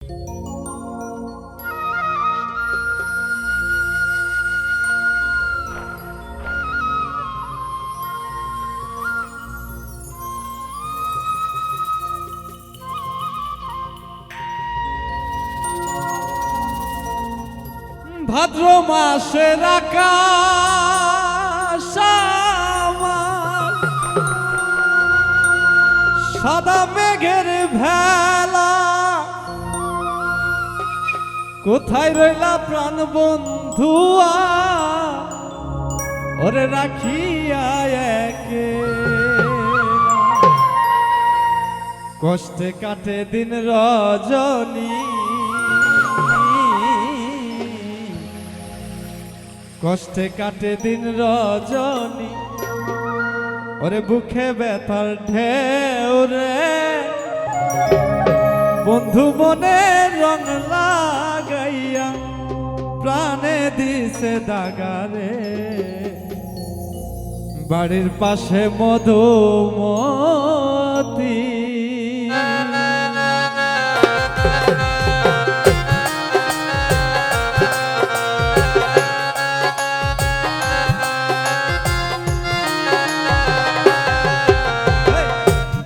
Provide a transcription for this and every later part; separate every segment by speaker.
Speaker 1: ভাদ্র মাসের আকাশ আমার সাদা মেঘের ভেলা, কোথায় রইলা প্রাণ বন্ধুয়া ওরে রাখিয়া একেলা। কষ্টে কাটে দিন রজনী, কষ্টে কাটে দিন রজনী, ওরে বুকে ব্যথার ঢেউ রে বন্ধু মনে রং লাগাইয়া প্রাণে দিছে দাগারে। বাড়ির পাশে মধুমতি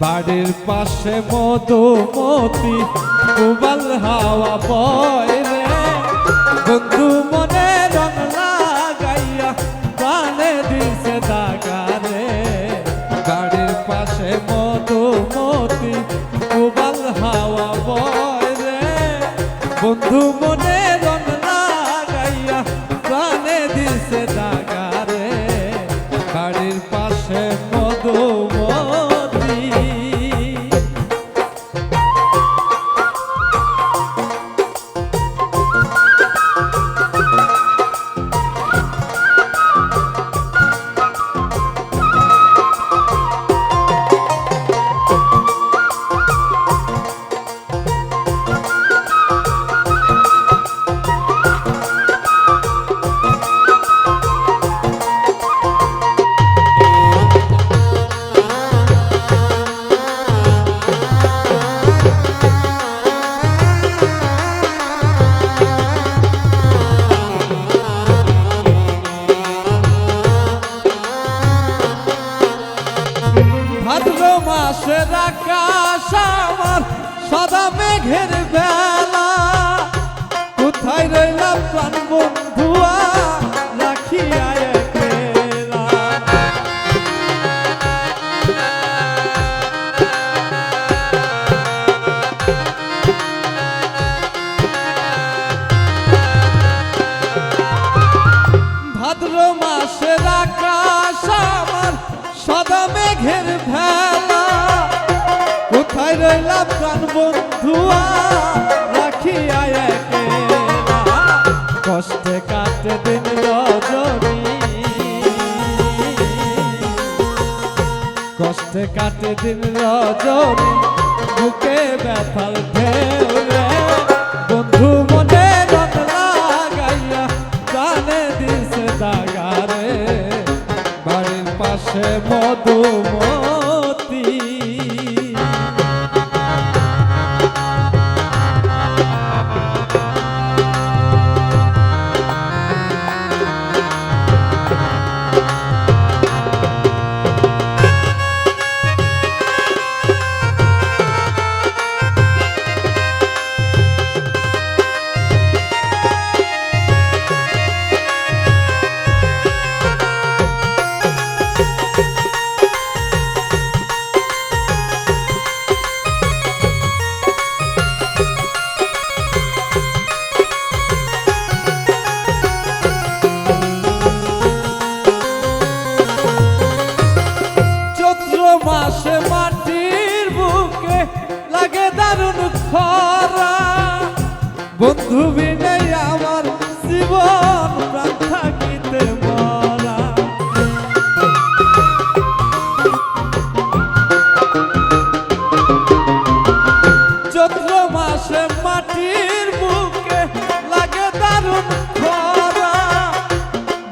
Speaker 1: বাড়ির পাশে মধুমতি উবাল হাওয়া বয় রে বন্ধু মনে রং লাগাইয়া প্রাণে দিছে দাগারে। বাড়ির পাশে মধুমতি উবাল হাওয়া বয় রে বন্ধু মনে রং লাগাইয়া প্রাণে দিছে দাগারে। বাড়ির পাশে মধুমতি ভাদ্র মাসের আকাশ আমার সাদা মেঘের বেলা, কোথায় রইলাম প্রাণ বন্ধুয়া রাখিয়া একেলা। ভাদ্র মাসের আকাশ আমার সাদা মেঘের ভেলা, কোথায় রইলাম প্রাণ বন্ধুয়া রাখিয়া একেলা। কষ্টে কাটে দিন রজনী, কষ্টে কাটে দিন রজনী, বুকে ব্যথার ঢেউ রে বন্ধু মনে রং লাগাইয়া প্রাণে দিছে দাগারে। বাড়ির পাশে মধুমতি মাসে মাটির বুকে লাগে দারুণ খরা, বন্ধু বিনে আমার জীবন প্রাণ থাকিতে মরা। চৈত্র মাসে মাটির বুকে লাগে দারুণ খরা,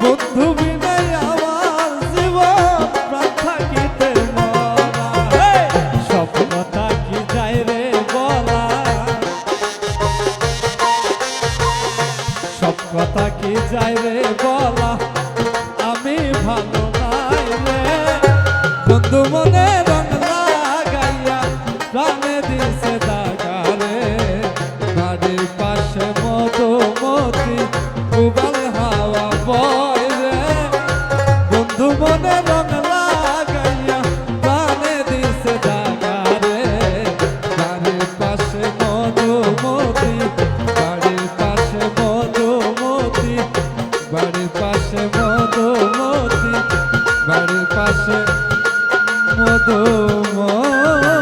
Speaker 1: বন্ধু বিনে আমার জীবন প্রাণ থাকিতে মরা। স্বপ্ন থাকি যায় রে বলা যায় রে বলা আমি ভালো নাই রে বন্ধু মনে রং লাগাইয়া প্রাণে দিছে দাগা রে বাড়ির পাশে মধুমতি উবাল হাওয়া বয় রে বন্ধু মনে রং লাগাইয়া প্রাণে দিছে দাগা রে বাড়ির পাশে মধুমতি বাড়ির পাশে মধুমতি বাড়ির পাশে মধুমতি বাড়ির পাশে মধুমতি